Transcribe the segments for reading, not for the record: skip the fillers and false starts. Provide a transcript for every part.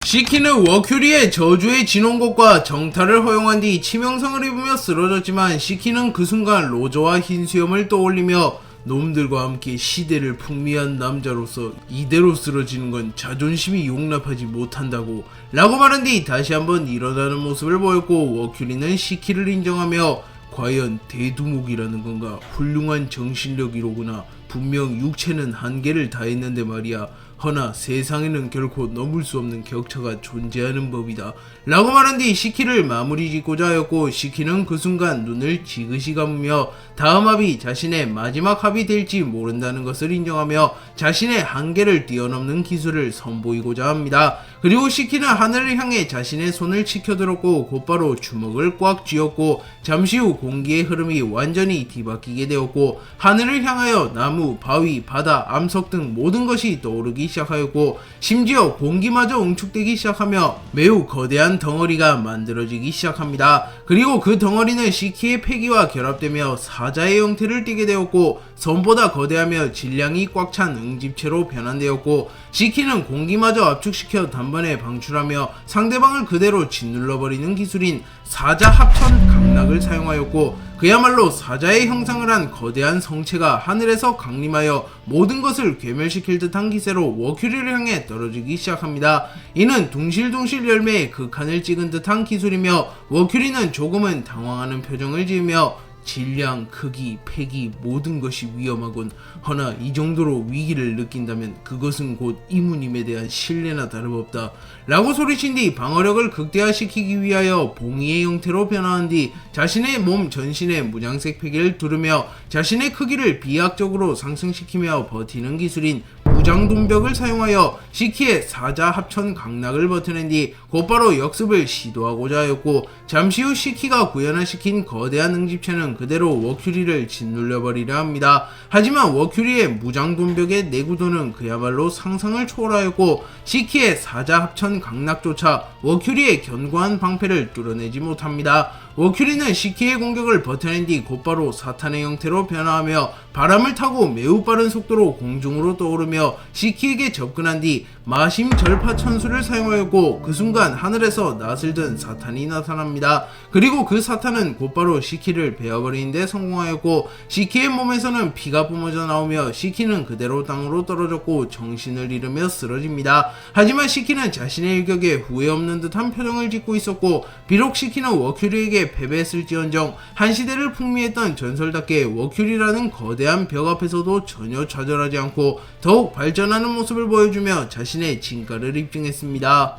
시키는 워큐리의 저주의 진홍곡과 정탈을 허용한 뒤 치명상을 입으며 쓰러졌지만 시키는 그 순간 로저와 흰수염을 떠올리며 놈들과 함께 시대를 풍미한 남자로서 이대로 쓰러지는 건 자존심이 용납하지 못한다고 라고 말한 뒤 다시 한번 일어나는 모습을 보였고, 워큐리는 시키를 인정하며 과연 대두목이라는 건가, 훌륭한 정신력이로구나, 분명 육체는 한계를 다했는데 말이야, 허나 세상에는 결코 넘을 수 없는 격차가 존재하는 법이다 라고 말한 뒤 시키를 마무리 짓고자 하였고, 시키는 그 순간 눈을 지그시 감으며 다음 합이 자신의 마지막 합이 될지 모른다는 것을 인정하며 자신의 한계를 뛰어넘는 기술을 선보이고자 합니다. 그리고 시키는 하늘을 향해 자신의 손을 치켜들었고 곧바로 주먹을 꽉 쥐었고, 잠시 후 공기의 흐름이 완전히 뒤바뀌게 되었고 하늘을 향하여 나무, 바위, 바다, 암석 등 모든 것이 떠오르기 시작하였고, 심지어 공기마저 응축되기 시작하며 매우 거대한 덩어리가 만들어지기 시작합니다. 그리고 그 덩어리는 시키의 폐기와 결합되며 사자의 형태를 띠게 되었고, 섬보다 거대하며 질량이 꽉 찬 응집체로 변환되었고, 시키는 공기마저 압축시켜 단번에 방출하며 상대방을 그대로 짓눌러버리는 기술인 사자 합천 강락을 사용하였고, 그야말로 사자의 형상을 한 거대한 성체가 하늘에서 강림하여 모든 것을 괴멸시킬 듯한 기세로 워큐리를 향해 떨어지기 시작합니다. 이는 둥실둥실 열매의 극한을 찍은 듯한 기술이며, 워큐리는 조금은 당황하는 표정을 지으며 질량, 크기, 패기 모든 것이 위험하군. 허나 이 정도로 위기를 느낀다면 그것은 곧 이무님에 대한 신뢰나 다름없다 라고 소리친 뒤 방어력을 극대화시키기 위하여 봉이의 형태로 변화한 뒤 자신의 몸 전신에 무장색 패기를 두르며 자신의 크기를 비약적으로 상승시키며 버티는 기술인 무장돈벽을 사용하여 시키의 사자 합천 강락을 버텨낸 뒤 곧바로 역습을 시도하고자 하였고, 잠시 후 시키가 구현화시킨 거대한 응집체는 그대로 워큐리를 짓눌려버리려 합니다. 하지만 워큐리의 무장돈벽의 내구도는 그야말로 상상을 초월하였고, 시키의 사자 합천 강락조차 워큐리의 견고한 방패를 뚫어내지 못합니다. 워큐리는 시키의 공격을 버텨낸 뒤 곧바로 사탄의 형태로 변화하며 바람을 타고 매우 빠른 속도로 공중으로 떠오르며 시키에게 접근한 뒤 마심 절파 천수를 사용하였고, 그 순간 하늘에서 낫을 든 사탄이 나타납니다. 그리고 그 사탄은 곧바로 시키를 베어버리는 데 성공하였고, 시키의 몸에서는 피가 뿜어져 나오며 시키는 그대로 땅으로 떨어졌고 정신을 잃으며 쓰러집니다. 하지만 시키는 자신의 일격에 후회 없는 듯한 표정을 짓고 있었고, 비록 시키는 워큐리에게 패배했을지언정 한 시대를 풍미했던 전설답게 워큐리라는 거대한 벽 앞에서도 전혀 좌절하지 않고 더욱 발전하는 모습을 보여주며 자신의 진가를 입증했습니다.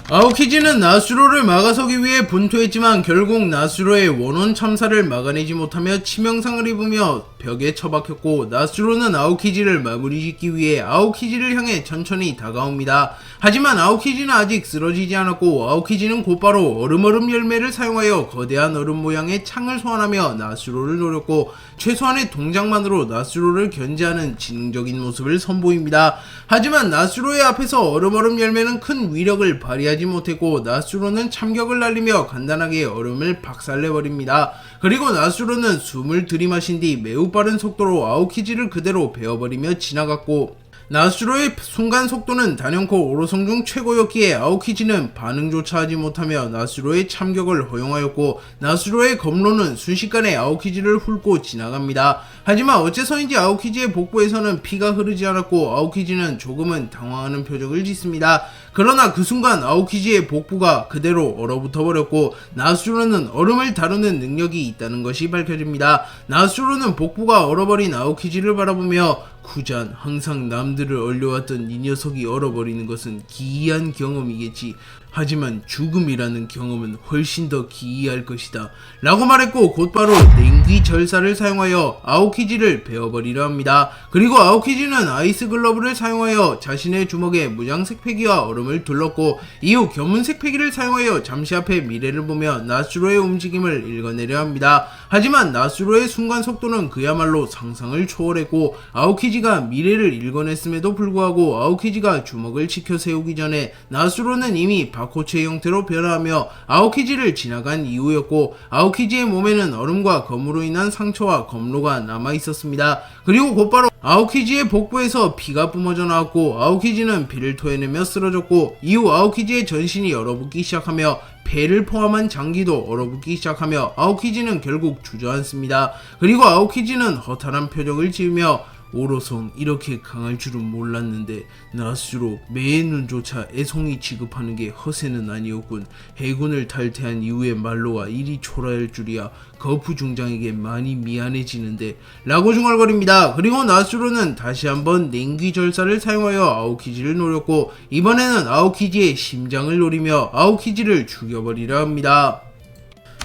아오키지는 나수로를 막아서기 위해 분투했지만 결국 나수로의 원혼 참사를 막아내지 못하며 치명상을 입으며 벽에 처박혔고, 나수로는 아오키지를 마무리 짓기 위해 아오키지를 향해 천천히 다가옵니다. 하지만 아오키지는 아직 쓰러지지 않았고, 아오키지는 곧바로 얼음얼음 열매를 사용하여 거대한 얼음 모양의 창을 소환하며 나수로를 노렸고, 최소한의 동작만으로 나수로를 견제하는 지능적인 모습을 선보입니다. 하지만 나수로의 앞에서 얼음얼음 열매는 큰 위력을 발휘하지 못했고, 나수로는 참격을 날리며 간단하게 얼음을 박살내버립니다. 그리고 나수로는 숨을 들이마신 뒤 매우 빠른 속도로 아오키지를 그대로 베어버리며 지나갔고, 나수로의 순간 속도는 단연코 오로성 중 최고였기에 아오키지는 반응조차 하지 못하며 나수로의 참격을 허용하였고, 나수로의 검로는 순식간에 아오키지를 훑고 지나갑니다. 하지만 어째서인지 아오키지의 복부에서는 피가 흐르지 않았고 아오키지는 조금은 당황하는 표정을 짓습니다. 그러나 그 순간 아오키지의 복부가 그대로 얼어붙어 버렸고, 나수로는 얼음을 다루는 능력이 있다는 것이 밝혀집니다. 나수로는 복부가 얼어버린 아오키지를 바라보며 구잔, 항상 남들을 얼려왔던 이 녀석이 얼어버리는 것은 기이한 경험이겠지. 하지만 죽음이라는 경험은 훨씬 더 기이할 것이다 라고 말했고, 곧바로 냉기 절사를 사용하여 아오키지를 베어버리려 합니다. 그리고 아오키지는 아이스 글러브를 사용하여 자신의 주먹에 무장색 패기와 얼음을 둘렀고, 이후 견문색 패기를 사용하여 잠시 앞의 미래를 보며 나수로의 움직임을 읽어내려 합니다. 하지만 나수로의 순간 속도는 그야말로 상상을 초월했고, 아오키지가 아오키지가 미래를 읽어냈음에도 불구하고 아오키지가 주먹을 치켜 세우기 전에 나수로는 이미 바코츠의 형태로 변화하며 아오키지를 지나간 이후였고, 아오키지의 몸에는 얼음과 검으로 인한 상처와 검로가 남아있었습니다. 그리고 곧바로 아오키지의 복부에서 피가 뿜어져 나왔고, 아오키지는 피를 토해내며 쓰러졌고, 이후 아오키지의 전신이 얼어붙기 시작하며 폐를 포함한 장기도 얼어붙기 시작하며 아오키지는 결국 주저앉습니다. 그리고 아오키지는 허탈한 표정을 지으며 오로성 이렇게 강할 줄은 몰랐는데 나수로 매의 눈조차 애송이 취급하는 게 허세는 아니었군. 해군을 탈퇴한 이후에 말로가 이리 초라할 줄이야. 거푸 중장에게 많이 미안해지는데 라고 중얼거립니다. 그리고 나수로는 다시 한번 냉귀 절사를 사용하여 아오키지를 노렸고, 이번에는 아오키지의 심장을 노리며 아오키지를 죽여버리려 합니다.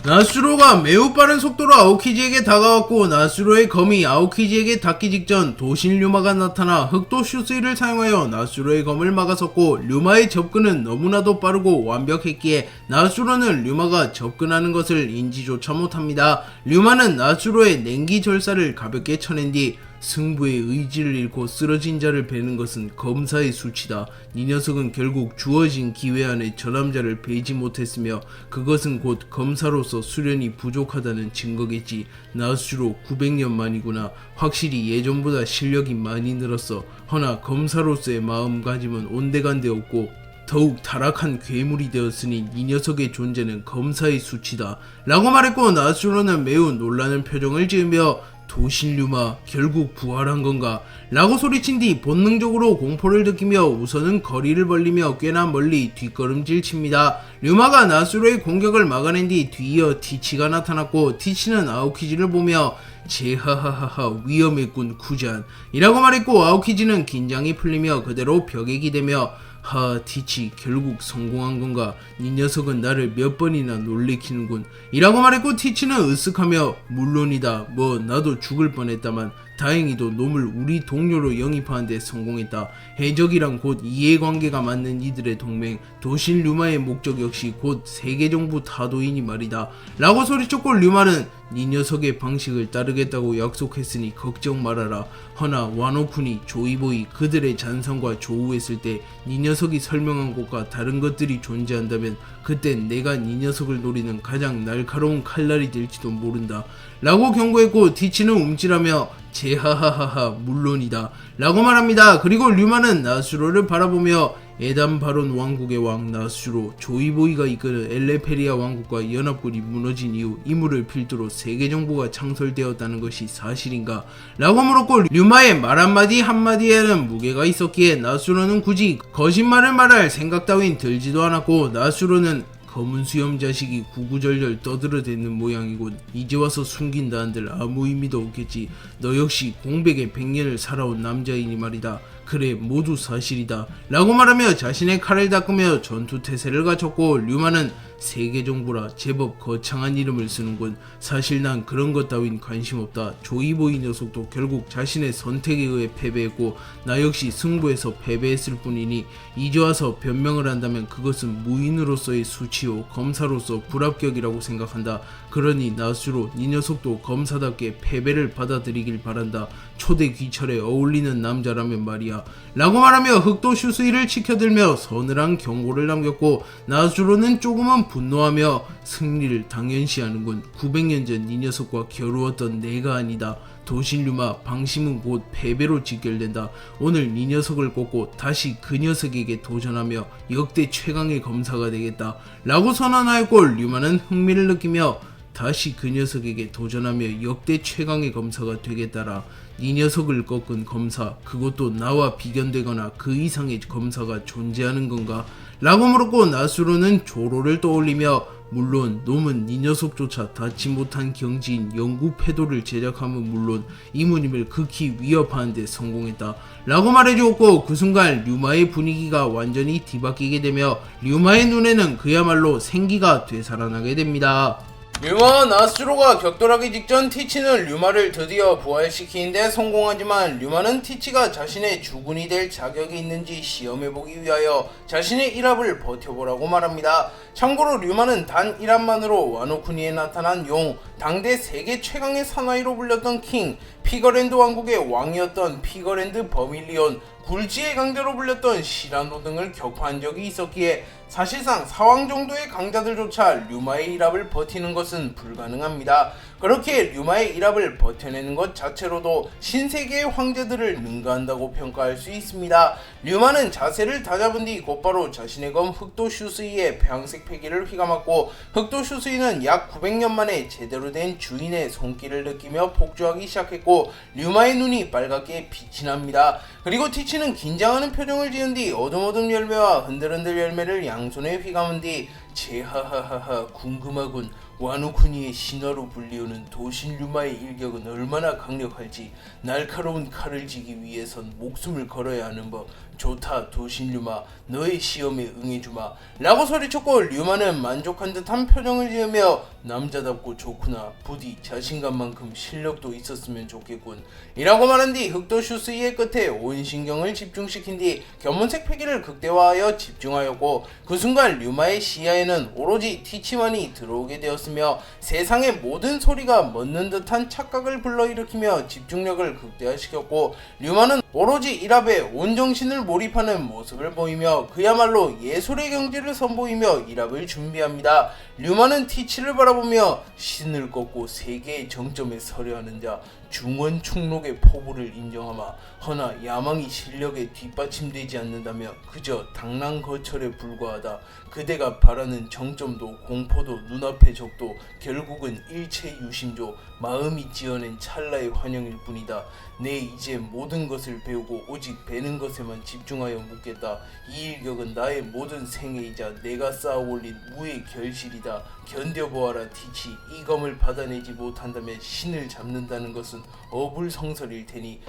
나수로가 매우 빠른 속도로 아오키지에게 다가왔고, 나수로의 검이 아오키지에게 닿기 직전 도신 류마가 나타나 흑도 슈스이를 사용하여 나수로의 검을 막아섰고, 류마의 접근은 너무나도 빠르고 완벽했기에 나수로는 류마가 접근하는 것을 인지조차 못합니다. 류마는 나수로의 냉기 절사를 가볍게 쳐낸 뒤 승부의 의지를 잃고 쓰러진 자를 베는 것은 검사의 수치다. 이 녀석은 결국 주어진 기회 안에 저 남자를 베지 못했으며 그것은 곧 검사로서 수련이 부족하다는 증거겠지. 나수로 900년 만이구나. 확실히 예전보다 실력이 많이 늘었어. 허나 검사로서의 마음가짐은 온데간데 없고 더욱 타락한 괴물이 되었으니 이 녀석의 존재는 검사의 수치다 라고 말했고, 나수로는 매우 놀라는 표정을 지으며 도신 류마 결국 부활한 건가? 라고 소리친 뒤 본능적으로 공포를 느끼며 우선은 거리를 벌리며 꽤나 멀리 뒷걸음질 칩니다. 류마가 나수로의 공격을 막아낸 뒤 뒤이어 티치가 나타났고, 티치는 아오키지를 보며 제하하하하 위험했군 쿠잔 이라고 말했고, 아오키지는 긴장이 풀리며 그대로 벽에 기대며 하, 티치 결국 성공한 건가? 이 녀석은 나를 몇 번이나 놀래키는군 이라고 말했고, 티치는 으쓱하며 물론이다. 뭐 나도 죽을 뻔했다만 다행히도 놈을 우리 동료로 영입하는데 성공했다. 해적이랑 곧 이해관계가 맞는 이들의 동맹, 도신 류마의 목적 역시 곧 세계정부 타도이니 말이다 라고 소리쳤고, 류마는 이 녀석의 방식을 따르겠다고 약속했으니 걱정 말아라. 허나 와노쿤이 조이보이 그들의 잔상과 조우했을 때 이 녀석이 설명한 것과 다른 것들이 존재한다면 그땐 내가 이 녀석을 노리는 가장 날카로운 칼날이 될지도 모른다 라고 경고했고, 티치는 움찔하며 제하하하하 물론이다 라고 말합니다. 그리고 류마는 나수로를 바라보며 에단 바론 왕국의 왕 나수로, 조이보이가 이끄는 엘레페리아 왕국과 연합군이 무너진 이후 이물을 필두로 세계정부가 창설되었다는 것이 사실인가? 라고 물었고, 류마의 말 한마디 한마디에는 무게가 있었기에 나수로는 굳이 거짓말을 말할 생각 따윈 들지도 않았고, 나수로는 검은 수염 자식이 구구절절 떠들어대는 모양이군. 이제 와서 숨긴다 한들 아무 의미도 없겠지. 너 역시 공백의 100년을 살아온 남자이니 말이다. 그래 모두 사실이다 라고 말하며 자신의 칼을 닦으며 전투태세를 갖췄고, 류마는 세계정부라 제법 거창한 이름을 쓰는군. 사실 난 그런 것 따윈 관심 없다. 조이보이 녀석도 결국 자신의 선택에 의해 패배했고 나 역시 승부에서 패배했을 뿐이니 이제 와서 변명을 한다면 그것은 무인으로서의 수치요 검사로서 불합격이라고 생각한다. 그러니 나수로 네 녀석도 검사답게 패배를 받아들이길 바란다. 초대 귀철에 어울리는 남자라면 말이야 라고 말하며 흑도 슈스이를 치켜들며 서늘한 경고를 남겼고, 나수로는 조금은 분노하며 승리를 당연시하는군. 900년 전 이 녀석과 겨루었던 내가 아니다. 도신류마 방심은 곧 패배로 직결된다. 오늘 이 녀석을 꽂고 다시 그 녀석에게 도전하며 역대 최강의 검사가 되겠다 라고 선언하였고, 류마는 흥미를 느끼며 다시 그 녀석에게 도전하며 역대 최강의 검사가 되겠다라. 이 녀석을 꺾은 검사, 그것도 나와 비견되거나 그 이상의 검사가 존재하는 건가? 라고 물었고, 나수로는 조로를 떠올리며 물론 놈은 이 녀석조차 닿지 못한 경지인 영구 패도를 제작함은 물론 이모님을 극히 위협하는 데 성공했다 라고 말해주었고, 그 순간 류마의 분위기가 완전히 뒤바뀌게 되며 류마의 눈에는 그야말로 생기가 되살아나게 됩니다. 류마와 나수로가 격돌하기 직전 티치는 류마를 드디어 부활시키는데 성공하지만, 류마는 티치가 자신의 주군이 될 자격이 있는지 시험해보기 위하여 자신의 일합을 버텨보라고 말합니다. 참고로 류마는 단 일합만으로 와노쿠니에 나타난 용, 당대 세계 최강의 사나이로 불렸던 킹 피거랜드 왕국의 왕이었던 피거랜드 버밀리온, 굴지의 강자로 불렸던 시라노 등을 격파한 적이 있었기에 사실상 사왕 정도의 강자들조차 류마의 일합을 버티는 것은 불가능합니다. 그렇게 류마의 일합을 버텨내는 것 자체로도 신세계의 황제들을 능가한다고 평가할 수 있습니다. 류마는 자세를 다잡은 뒤 곧바로 자신의 검 흑도 슈스이의 폐왕색 패기를 휘감았고, 흑도 슈스이는 약 900년 만에 제대로 된 주인의 손길을 느끼며 폭주하기 시작했고, 류마의 눈이 빨갛게 빛이 납니다. 그리고 티치는 긴장하는 표정을 지은 뒤 어둠어둠 열매와 흔들흔들 열매를 양손에 휘감은 뒤 제하하하하 궁금하군. 와노쿠니의 신화로 불리우는 도신 류마의 일격은 얼마나 강력할지 날카로운 칼을 쥐기 위해선 목숨을 걸어야 하는 법. 좋다 도신 류마, 너의 시험에 응해주마 라고 소리쳤고, 류마는 만족한 듯한 표정을 지으며 남자답고 좋구나, 부디 자신감만큼 실력도 있었으면 좋겠군 이라고 말한 뒤 흑도 슈스이의 끝에 온 신경을 집중시킨 뒤 견문색 패기를 극대화하여 집중하였고, 그 순간 류마의 시야에는 오로지 티치만이 들어오게 되었으며 세상의 모든 소리가 멎는 듯한 착각을 불러일으키며 집중력을 극대화시켰고, 류마는 오로지 일합에 온 정신을 몰입하는 모습을 보이며 그야말로 예술의 경지를 선보이며 일합을 준비합니다. 류마는 티치를 바라보며 신을 꺾고 세계의 정점에 서려 하는 자 중원 충록의 포부를 인정하마. 허나 야망이 실력에 뒷받침되지 않는다며 그저 당랑거철에 불과하다. 그대가 바라는 정점도 공포도 눈앞의 적도 결국은 일체유심조 마음이 지어낸 찰나의 환영일 뿐이다. 내 이제 모든 것을 배우고 오직 배는 것에만 집중하여 묻겠다. 이 일격은 나의 모든 생애이자 내가 쌓아올린 무의 결실이다. 견뎌보아라 티치. 이 검을 받아내지 못한다면 신을 잡는다는 것은 어불성설일 테니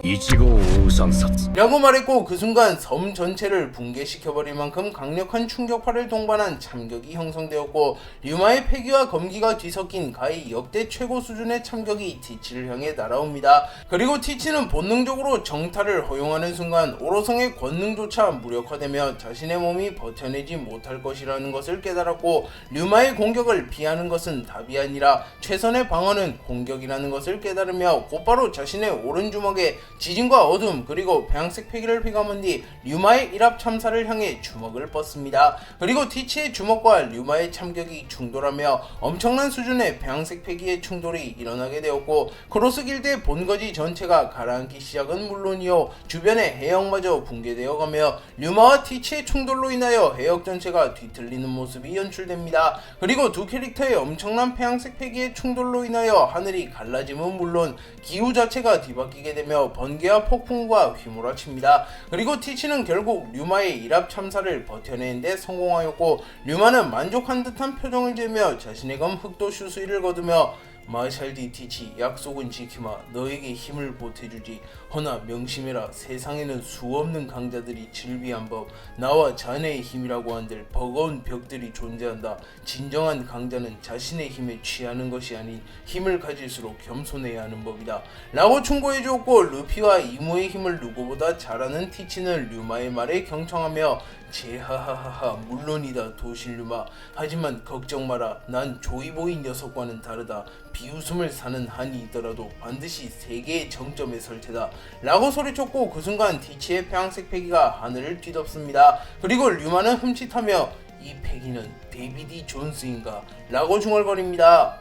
라고 말했고, 그 순간 섬 전체를 붕괴시켜버릴 만큼 강력한 충격파를 동반한 참격이 형성되었고, 류마의 패기와 검기가 뒤섞인 가히 역대 최고 수준의 참격이 티치를 향해 날아옵니다. 그리고 티치는 본능적으로 정탈을 허용하는 순간 오로성의 권능조차 무력화되며 자신의 몸이 버텨내지 못할 것이라는 것을 깨달았고, 류마의 공격을 피하는 것은 답이 아니라 최선의 방어는 공격이라는 것을 깨달으며 곧바로 자신의 오른주먹에 지진과 어둠 그리고 배양색 패기를 휘감은 뒤 류마의 일합 참사를 향해 주먹을 뻗습니다. 그리고 티치의 주먹과 류마의 참격이 충돌하며 엄청난 수준의 배양색 패기의 충돌이 일어나게 되었고, 크로스 길드의 본거지 전체가 가라앉기 시작은 물론이요 주변의 해역마저 붕괴되어 가며 류마와 티치의 충돌로 인하여 해역 전체가 뒤틀리는 모습이 연출됩니다. 그리고 두 캐릭터의 엄청난 폐양색 패기의 충돌로 인하여 하늘이 갈라짐은 물론 기후 자체가 뒤바뀌게 되며 번개와 폭풍과 휘몰아칩니다. 그리고 티치는 결국 류마의 일합 참사를 버텨내는 데 성공하였고, 류마는 만족한 듯한 표정을 지으며 자신의 검 흑도 슈스이를 거두며 마샬디 티치, 약속은 지키마. 너에게 힘을 보태주지. 허나 명심해라. 세상에는 수없는 강자들이 즐비한 법, 나와 자네의 힘이라고 한들 버거운 벽들이 존재한다. 진정한 강자는 자신의 힘에 취하는 것이 아닌 힘을 가질수록 겸손해야 하는 법이다 라고 충고해주었고, 루피와 이무의 힘을 누구보다 잘 아는 티치는 류마의 말에 경청하며 제하하하하 물론이다 도신 류마. 하지만 걱정 마라. 난 조이보이 녀석과는 다르다. 비웃음을 사는 한이 있더라도 반드시 세계의 정점에 설 테다 라고 소리쳤고, 그 순간 티치의 폐왕색 패기가 하늘을 뒤덮습니다. 그리고 류마는 흠칫하며 이 패기는 데이비디 존스인가 라고 중얼거립니다.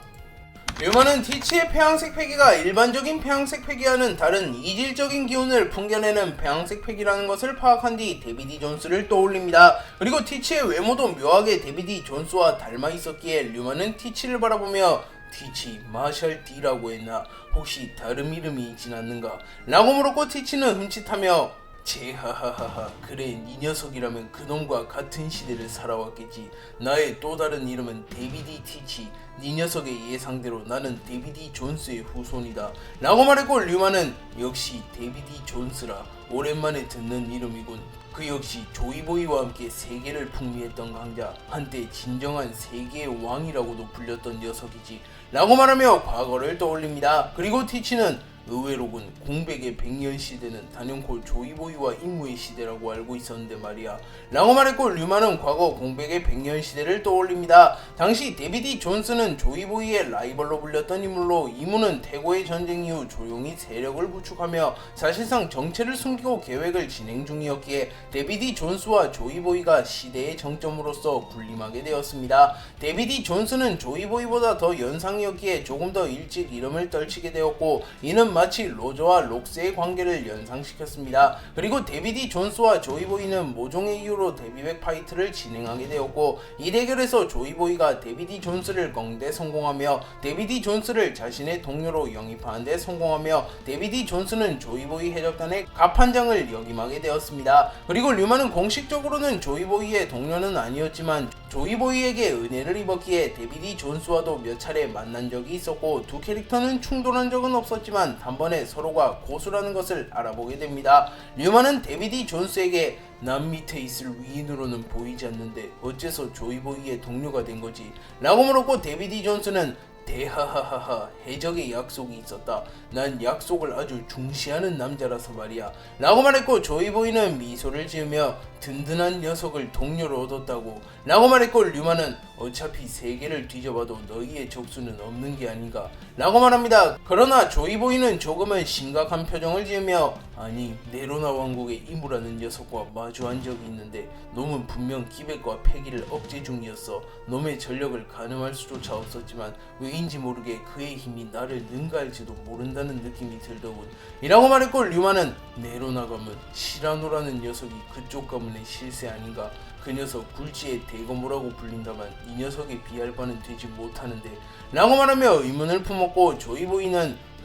류마는 티치의 폐왕색 패기가 일반적인 폐왕색 패기와는 다른 이질적인 기운을 풍겨내는 폐왕색 패기라는 것을 파악한 뒤 데비디 존스를 떠올립니다. 그리고 티치의 외모도 묘하게 데비디 존스와 닮아 있었기에 류마는 티치를 바라보며 티치, 마샬 D라고 했나? 혹시 다른 이름이 있진 않는가? 라고 물었고, 티치는 흠칫하며 제하하하하 그래, 이 녀석이라면 그놈과 같은 시대를 살아왔겠지. 나의 또 다른 이름은 데비디 티치. 네 녀석의 예상대로 나는 데비디 존스의 후손이다 라고 말했고, 류마는 역시 데비디 존스라. 오랜만에 듣는 이름이군. 그 역시 조이보이와 함께 세계를 풍미했던 강자, 한때 진정한 세계의 왕이라고도 불렸던 녀석이지 라고 말하며 과거를 떠올립니다. 그리고 티치는 의외로군 공백의 100년 시대는 단연코 조이보이와 임무의 시대라고 알고 있었는데 말이야 라고 말했고, 류마는 과거 공백의 100년 시대를 떠올립니다. 당시 데비디 존스는 조이보이의 라이벌로 불렸던 인물로, 임무는 태고의 전쟁 이후 조용히 세력을 구축하며 사실상 정체를 숨기고 계획을 진행 중이었기에 데비디 존스와 조이보이가 시대의 정점으로서 군림하게 되었습니다. 데비디 존스는 조이보이보다 더 연상이었기에 조금 더 일찍 이름을 떨치게 되었고, 이는 마치 로저와 록스의 관계를 연상시켰습니다. 그리고 데비디 존스와 조이보이는 모종의 이유로 데뷔백 파이트를 진행하게 되었고, 이 대결에서 조이보이가 데비디 존스를 꺾는데 성공하며 데비디 존스를 자신의 동료로 영입하는 데 성공하며, 데비디 존스는 조이보이 해적단의 갑판장을 역임하게 되었습니다. 그리고 류마는 공식적으로는 조이보이의 동료는 아니었지만 조이보이에게 은혜를 입었기에 데비디 존스와도 몇 차례 만난 적이 있었고, 두 캐릭터는 충돌한 적은 없었지만 단번에 서로가 고수라는 것을 알아보게 됩니다. 류마는 데비디 존스에게 남 밑에 있을 위인으로는 보이지 않는데 어째서 조이보이의 동료가 된 거지? 라고 물었고, 데비디 존스는 대하하하하, 해적의 약속이 있었다. 난 약속을 아주 중시하는 남자라서 말이야 라고 말했고, 조이보이는 미소를 지으며 든든한 녀석을 동료로 얻었다고 라고 말했고, 류마는 어차피 세계를 뒤져봐도 너희의 적수는 없는 게 아닌가 라고 말합니다. 그러나 조이보이는 조금은 심각한 표정을 지으며, 아니 네로나 왕국의 이무라는 녀석과 마주한 적이 있는데 놈은 분명 기백과 패기를 억제 중이었어. 놈의 전력을 가늠할 수조차 없었지만 왜인지 모르게 그의 힘이 나를 능가할지도 모른다는 느낌이 들더군 이라고 말했고, 류마는 네로나 가문 시라노라는 녀석이 그쪽 가문의 실세 아닌가. 그 녀석 굴지의 대거모라고 불린다만 이 녀석에 비할 바는 되지 못하는데 라고 말하며 의문을 품었고, 조이보이는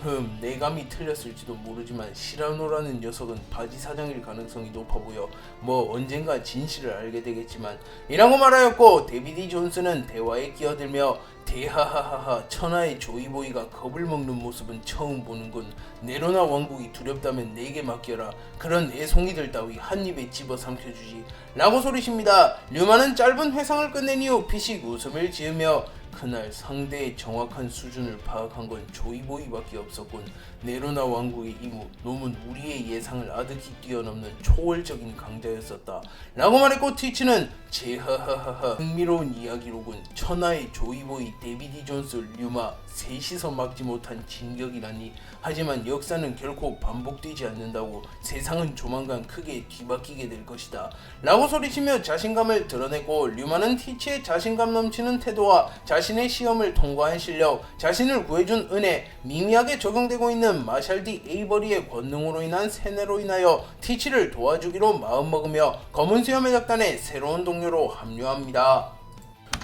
내 감이 틀렸을지도 모르지만 시라노라는 녀석은 바지 사장일 가능성이 높아 보여. 뭐 언젠가 진실을 알게 되겠지만 이라고 말하였고, 데비디 존스는 대화에 끼어들며 대하하하하, 천하의 조이보이가 겁을 먹는 모습은 처음 보는군. 네로나 왕국이 두렵다면 내게 맡겨라. 그런 애송이들 따위 한 입에 집어 삼켜주지 라고 소리십니다. 류마는 짧은 회상을 끝낸 이후 피식 웃음을 지으며 그날 상대의 정확한 수준을 파악한 건 조이보이밖에 없었군. 네로나 왕국의 이무, 놈은 우리의 예상을 아득히 뛰어넘는 초월적인 강자였었다 라고 말했고, 티치는 제하하하하, 흥미로운 이야기로군. 천하의 조이보이, 데비디 존스, 류마 셋이서 막지 못한 진격이라니. 하지만 역사는 결코 반복되지 않는다고. 세상은 조만간 크게 뒤바뀌게 될 것이다 라고 소리치며 자신감을 드러내고, 류마는 티치의 자신감 넘치는 태도와 자신의 시험을 통과한 실력, 자신을 구해준 은혜, 미미하게 적용되고 있는 마샬 디 에이버리의 권능으로 인한 세뇌로 인하여 티치를 도와주기로 마음먹으며 검은 수염 해적단의 새로운 동료로 합류합니다.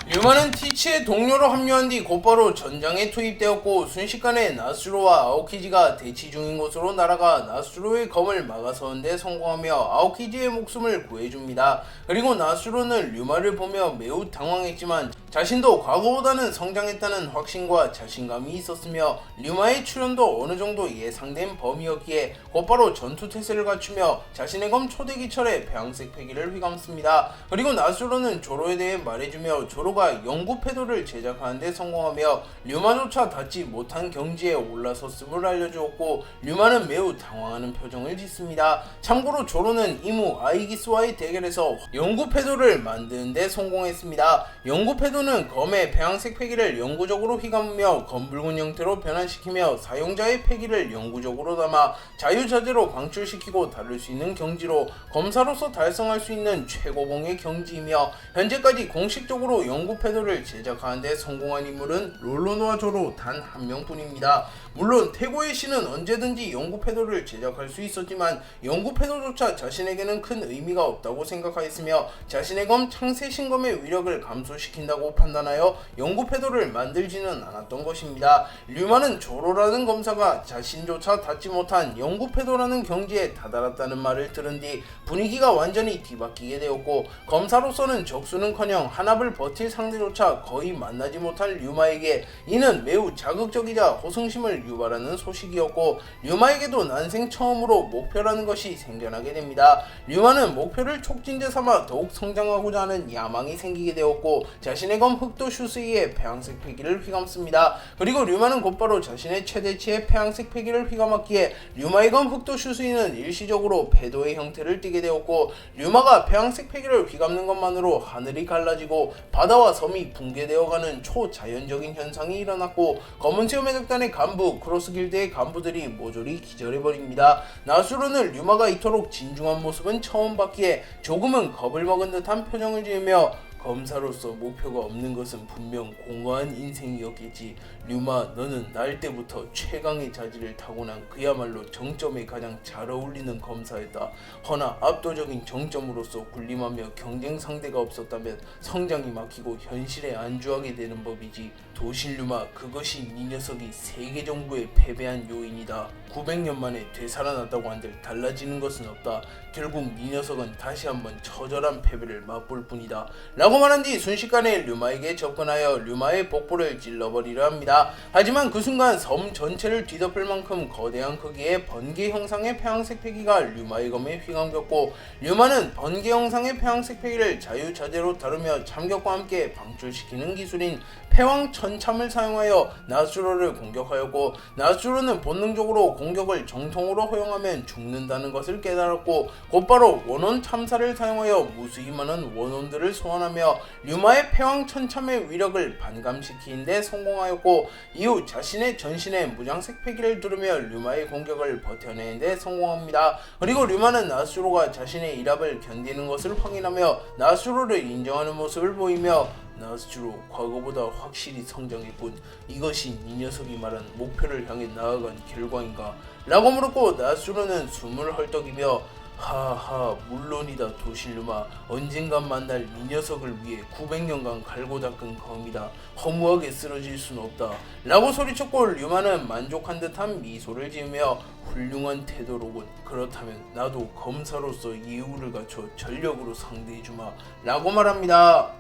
류마는 티치의 동료로 합류한 뒤 곧바로 전장에 투입되었고, 순식간에 나수로와 아오키지가 대치 중인 곳으로 날아가 나수로의 검을 막아서는데 성공하며 아오키지의 목숨을 구해줍니다. 그리고 나수로는 류마를 보며 매우 당황했지만 자신도 과거보다는 성장했다는 확신과 자신감이 있었으며, 류마의 출현도 어느 정도 예상된 범위였기에 곧바로 전투 태세를 갖추며 자신의 검 초대기철에 배양색 패기를 휘감습니다. 그리고 나수로는 조로에 대해 말해주며 조로가 영구 패도를 제작하는 데 성공하며 류마조차 닿지 못한 경지에 올라섰음을 알려주었고, 류마는 매우 당황하는 표정을 짓습니다. 참고로 조로는 이무 아이기스와의 대결에서 영구 패도를 만드는 데 성공했습니다. 영구 패도는 검의 배양색 패기를 영구적으로 휘감으며 검붉은 형태로 변환시키며 사용자의 패기를 영구적으로 담아 자유자재로 방출시키고 다룰 수 있는 경지로 검사로서 달성할 수 있는 최고봉의 경지이며, 현재까지 공식적으로 영구 패도를 제작하는 데 성공한 인물은 롤로노와 조로 단 한 명뿐입니다. 물론 태고의 신은 언제든지 영구 패도를 제작할 수 있었지만 영구 패도조차 자신에게는 큰 의미가 없다고 생각하였으며 자신의 검 창세 신검의 위력을 감소시킨다고 라고 판단하여 연구 패도를 만들지는 않았던 것입니다. 류마는 조로라는 검사가 자신조차 닿지 못한 연구 패도라는 경지에 다다랐다는 말을 들은 뒤 분위기가 완전히 뒤바뀌게 되었고, 검사로서는 적수는커녕 한 합을 버틸 상대조차 거의 만나지 못한 류마에게 이는 매우 자극적이자 호승심을 유발하는 소식이었고, 류마에게도 난생 처음으로 목표라는 것이 생겨나게 됩니다. 류마는 목표를 촉진제 삼아 더욱 성장하고자 하는 야망이 생기게 되었고, 자신의 검 흑도 슈스이의 폐왕색 패기를 휘감습니다. 그리고 류마는 곧바로 자신의 최대치의 폐왕색 패기를 휘감았기에 류마의 검 흑도 슈스이는 일시적으로 패도의 형태를 띠게 되었고, 류마가 폐왕색 패기를 휘감는 것만으로 하늘이 갈라지고 바다와 섬이 붕괴되어가는 초자연적인 현상이 일어났고, 검은 수염의 적단의 간부 크로스 길드의 간부들이 모조리 기절해버립니다. 나수로는 류마가 이토록 진중한 모습은 처음 봤기에 조금은 겁을 먹은 듯한 표정을 지으며 검사로서 목표가 없는 것은 분명 공허한 인생이었겠지. 류마, 너는 날 때부터 최강의 자질을 타고난 그야말로 정점에 가장 잘 어울리는 검사였다. 허나 압도적인 정점으로서 군림하며 경쟁 상대가 없었다면 성장이 막히고 현실에 안주하게 되는 법이지. 도실 류마, 그것이 네 녀석이 세계 정부에 패배한 요인이다. 900년 만에 되살아났다고 한들 달라지는 것은 없다. 결국 네 녀석은 다시 한번 처절한 패배를 맛볼 뿐이다. 라고 말한 뒤 순식간에 류마에게 접근하여 류마의 복부를 찔러버리려 합니다. 하지만 그 순간 섬 전체를 뒤덮을 만큼 거대한 크기의 번개 형상의 폐왕색 패기가 류마의 검에 휘감겼고, 류마는 번개 형상의 폐왕색 패기를 자유자재로 다루며 참격과 함께 방출시키는 기술인 패왕 천참을 사용하여 나수로를 공격하였고, 나수로는 본능적으로 공격을 정통으로 허용하면 죽는다는 것을 깨달았고, 곧바로 원혼 참사를 사용하여 무수히 많은 원혼들을 소환하며 류마의 패왕 천참의 위력을 반감시키는 데 성공하였고, 이후 자신의 전신에 무장색 패기를 두르며 류마의 공격을 버텨내는 데 성공합니다. 그리고 류마는 나수로가 자신의 일합을 견디는 것을 확인하며 나수로를 인정하는 모습을 보이며, 나수로, 과거보다 확실히 성장했군. 이것이 이 녀석이 말한 목표를 향해 나아간 결과인가? 라고 물었고, 나수로는 숨을 헐떡이며 하하, 물론이다 도실류마. 언젠간 만날 이 녀석을 위해 900년간 갈고 닦은 검이다. 허무하게 쓰러질 순 없다. 라고 소리쳤고, 류마는 만족한 듯한 미소를 지으며 훌륭한 태도로군. 그렇다면 나도 검사로서 예우를 갖춰 전력으로 상대해주마. 라고 말합니다.